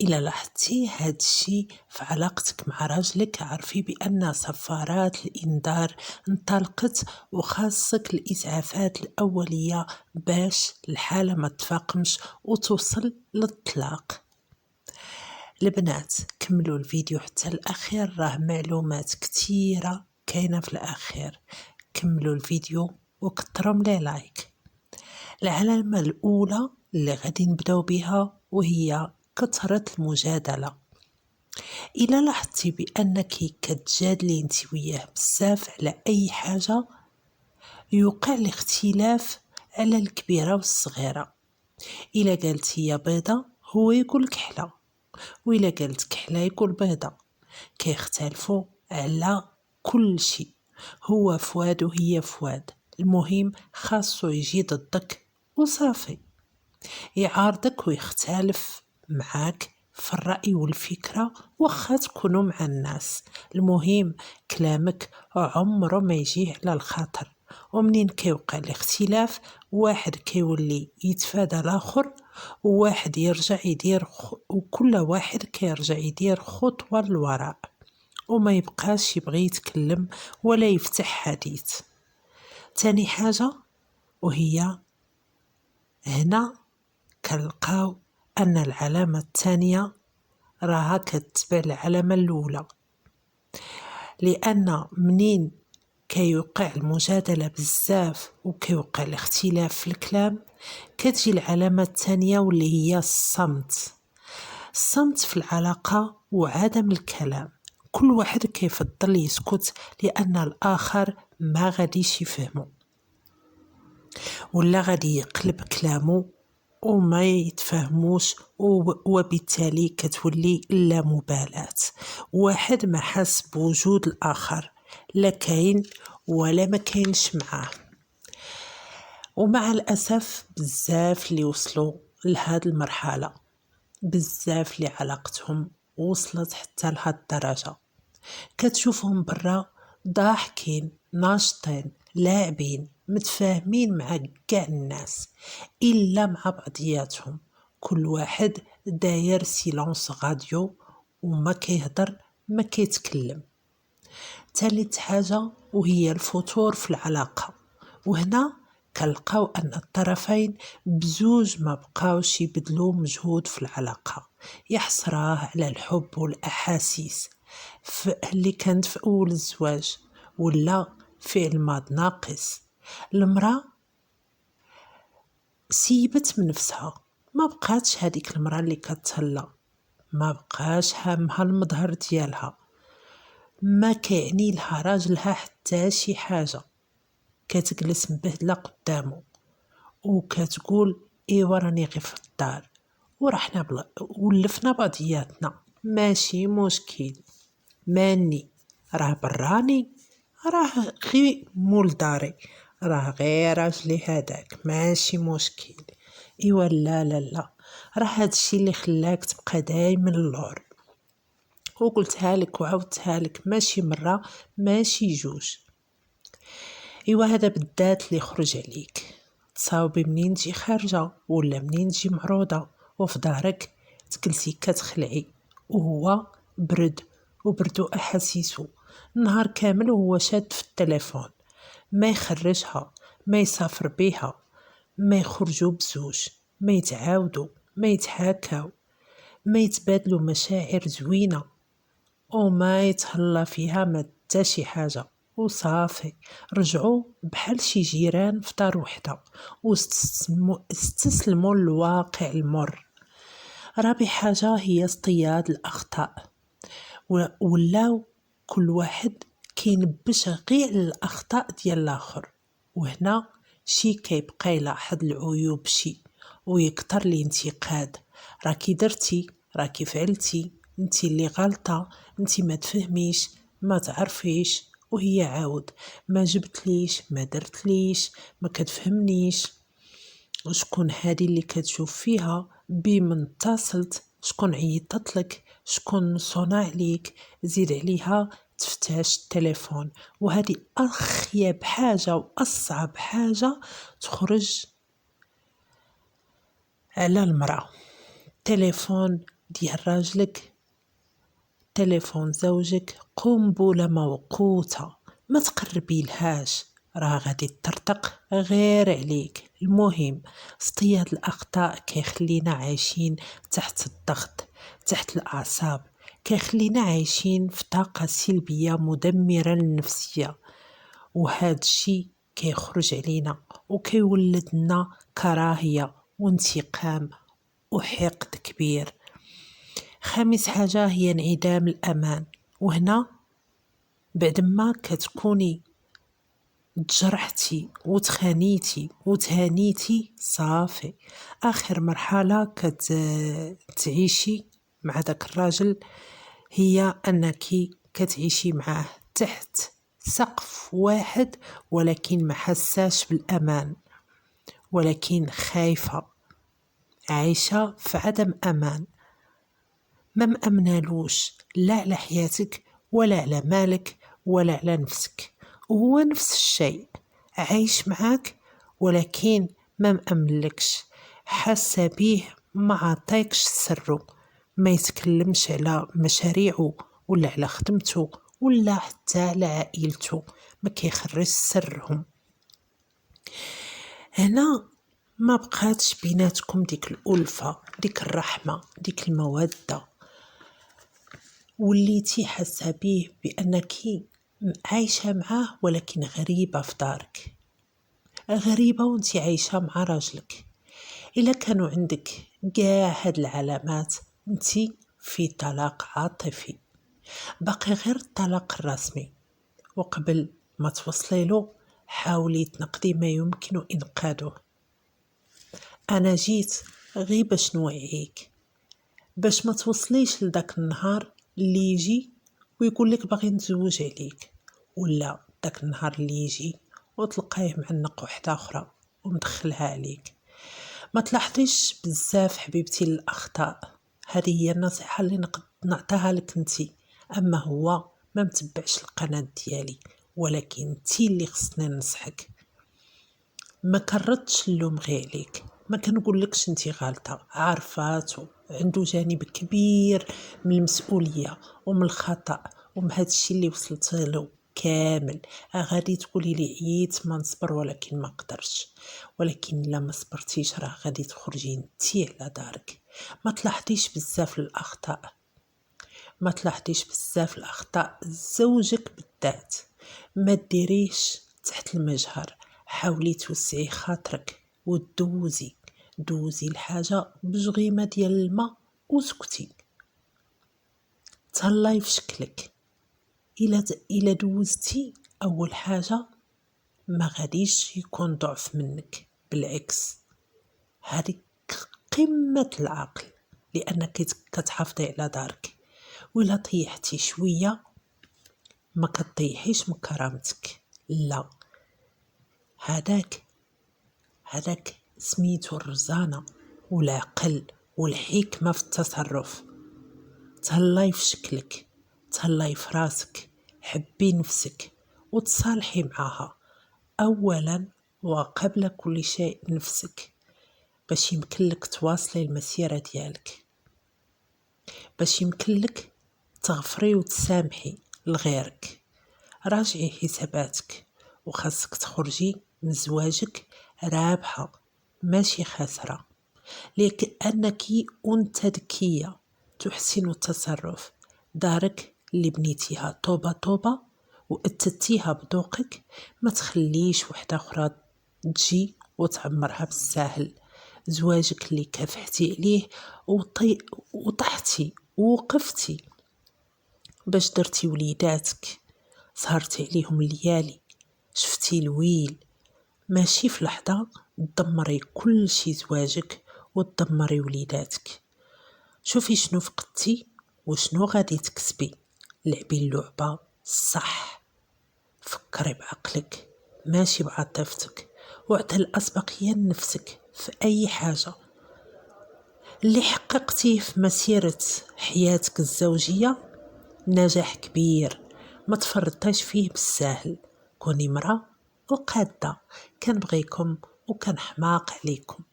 إلا لاحظتي هاد الشي في علاقتك مع راجلك، عرفي بأن صفارات الإنذار انطلقت وخاصك الإسعافات الأولية باش الحالة ما تفاقمش وتوصل للطلاق. البنات كملوا الفيديو حتى الأخير، راه معلومات كتيرة كاينة في الأخير. كملوا الفيديو وكتروا لي لايك. العلامة الأولى اللي غادي نبداو بها وهي كثرة المجادلة. إلا لاحظتي بأنك كتجادلي انت وياه بزاف على أي حاجة، يوقع الاختلاف على الكبيرة والصغيرة. إلا قالت هي بيضة هو يقولك حلا، وإلا قالت حلا يقول بيضة. كيختلفوا على كل شيء، هو فؤاد وهي فؤاد. المهم خاصو يجي ضدك وصافي، يعارضك ويختلف معاك في الرأي والفكرة واخا تكونوا مع الناس. المهم كلامك عمره ما يجيه على الخاطر. ومنين كيوقع الاختلاف، واحد كيولي يتفادى الاخر، وواحد يرجع يدير وكل واحد كيرجع يدير خطوة للوراء وما يبقاش يبغي يتكلم ولا يفتح حديث. تاني حاجة وهي هنا كنلقاو أن العلامة الثانية راها كتبع العلامة الأولى، لأن منين كيوقع المجادلة بزاف وكيوقع الاختلاف في الكلام، كتجي العلامة الثانية واللي هي الصمت. الصمت في العلاقة وعدم الكلام. كل واحد كيفضل يسكت لأن الآخر ما غاديش يفهمه ولا غادي يقلب كلامه وما يتفهموش، وبالتالي كتولي لا مبالاة. واحد ما حس بوجود الآخر، لا كاين ولا ما كاينش معاه. ومع الأسف بزاف اللي وصلوا لهاد المرحلة، بزاف اللي علاقتهم وصلت حتى لهاد الدرجة، كتشوفهم برا ضاحكين ناشطين لاعبين متفاهمين مع كاع الناس إلا مع بعضياتهم. كل واحد داير سيلونس غاديو وما كيهضر ما كيتكلم. ثالث حاجة وهي الفتور في العلاقة. وهنا كنلقاو أن الطرفين بزوج ما بقاوش يبذلوا مجهود في العلاقة، يحصراه على الحب والأحاسيس اللي كانت في أول الزواج ولا فعل ماض ناقص. المرأة سيبت من نفسها، ما بقاتش هذيك المرأة اللي كتهلا، ما بقاش هامها المظهر ديالها، ما كيعني لها راجلها حتى شي حاجة. كتجلس مبهدلة قدامه وكتقول ايوا راني غير في الدار ورحنا ولفنا بعضياتنا، ماشي مشكل، ماني راه براني، راه غير مول داري، راه غير راجلي هذاك، ماشي مشكل. ايوا لا لا لا، راه هادشي اللي خلاك تبقى دايما اللور. وقلتها لك وعاودتها لك، ماشي مرة ماشي جوج. ايوا هذا بالذات اللي خرج عليك، تصاوبي منين تجي خارجة ولا منين تجي معروضة وفي ظهرك تجلسي كتخلعي، وهو بردو احاسيسو نهار كامل وهو شاد في التليفون، ما يخرجها، ما يسافر بيها، ما يخرجوا بزوج، ما يتعاودوا، ما يتحاكاو، ما يتبادلوا مشاعر زوينة، وما يتهلا فيها ما حتى شي حاجة، وصافي رجعوا بحال شي جيران في دار وحده واستسلموا للواقع المر. رابع حاجة هي اصطياد الأخطاء، ولاو كل واحد كينبش غير الأخطاء ديال الآخر، وهنا شي كيبقى يلاحظ العيوب شي ويكتر الانتقاد. راكي درتي، راكي فعلتي، انتي اللي غلطة، انتي ما تفهميش، ما تعرفيش، وهي عاود ما جبتليش، ما درتليش، ما كتفهمنيش. شكون هادي اللي كتشوف فيها بمن اتصلت، شكون عيطت لك، شكون صنع عليك، زيد عليها تفتاش التليفون. وهذه أخيب حاجة وأصعب حاجة تخرج على المرأة. التليفون ديال راجلك، تليفون زوجك، قنبلة موقوتة ما تقربي لهاش، راه غادي تطرطق غير عليك. المهم اصطياد الاخطاء كيخلينا عايشين تحت الضغط، تحت الاعصاب، كيخلينا عايشين في طاقة سلبية مدمرة للنفسية، وهذا الشيء كيخرج علينا وكيولد لنا كراهية وانتقام وحقد كبير. خامس حاجة هي انعدام الأمان، وهنا بعد ما كتكوني تجرحتي وتخانيتي وتهانيتي صافي، آخر مرحلة كتعيشي مع داك الراجل هي أنك كتعيشي معاه تحت سقف واحد، ولكن ما حساش بالأمان، ولكن خايفة، عايشة في عدم أمان، ما مأمنالوش لا على حياتك ولا على مالك ولا على نفسك. وهو نفس الشيء عايش معاك ولكن ما مأمنلكش، حاسة بيه، ما عطيكش سره، ما يتكلمش على مشاريعه ولا على خدمته ولا حتى على عائلته، ما كيخرج سرهم. هنا ما بقاتش بيناتكم ديك الألفة، ديك الرحمة، ديك المودة، وليتي حاسة بيه بأنك عايشة معاه ولكن غريبة في دارك، غريبة وانتي عايشة مع راجلك. إلا كانوا عندك كاع هاد العلامات انتي في طلاق عاطفي، باقي غير الطلاق الرسمي. وقبل ما توصلي له حاولي تنقدي ما يمكن إنقاذه. أنا جيت غير باش نوعيك، باش ما توصليش لداك النهار اللي يجي ويقول لك باغي نتزوج عليك، ولا داك النهار اللي يجي وتلقايه معنق وحده اخرى ومدخلها عليك. ما تلاحظيش بزاف حبيبتي الاخطاء، هذه هي النصيحه اللي نعطيها لك انتي. اما هو ما متبعش القناه ديالي، ولكن انتي اللي خصني ننصحك. ما كردش اللوم غير عليك، ما كنقولكش انتي غلطه، عارفاتو عنده جانب كبير من المسؤوليه ومن الخطا ومن هذا الشيء اللي وصلت له كامل. غادي تقولي لي عييت ما نصبر، ولكن ما قدرش، ولكن لا ما صبرتيش راه غادي تخرجي نتي على دارك. ما تلاحظيش بزاف الاخطاء، ما تلاحظيش بزاف الاخطاء زوجك بالذات، ما ديريش تحت المجهر، حاولي توسعي خاطرك دوزي الحاجه بجغيمه ديال الماء وسكتي، تهلاي في شكلك. الا دوزتي اول حاجه ما غاديش يكون ضعف منك، بالعكس هذه قمه العقل، لانك كتحافظي على دارك. ولا طيحتي شويه ما كطيحيش من كرامتك، لا، هذاك سميتو الرزانه والعقل والحكمه في التصرف. تهلاي في شكلك، تهلاي في راسك، حبي نفسك وتصالحي معها اولا وقبل كل شيء نفسك، باش يمكنلك تواصلي المسيره ديالك، باش يمكنلك تغفري وتسامحي لغيرك. راجعي حساباتك، وخاصك تخرجي من زواجك رابحة ماشي خاسرة، لأنك أنت ذكية تحسن التصرف. دارك اللي بنيتيها طوبة طوبة وأتتيها بذوقك، ما تخليش وحدة أخرى تجي وتعمرها بالساهل. زواجك اللي كافحتي عليه وطحتي ووقفتي باش درتي وليداتك، سهرتي عليهم الليالي، شفتي الويل، ماشي في لحظة تدمري كل شي زواجك وتدمري وليداتك. شوفي شنو فقدتي وشنو غادي تكسبي، لعبي اللعبة صح، فكري بعقلك ماشي بعاطفتك، وعطي الأسبقية لنفسك في أي حاجة. اللي حققتيه في مسيرة حياتك الزوجية نجاح كبير، ما تفرطيش فيه بالساهل. كوني مرأة وقادة، كنبغيكم وكنحماق عليكم.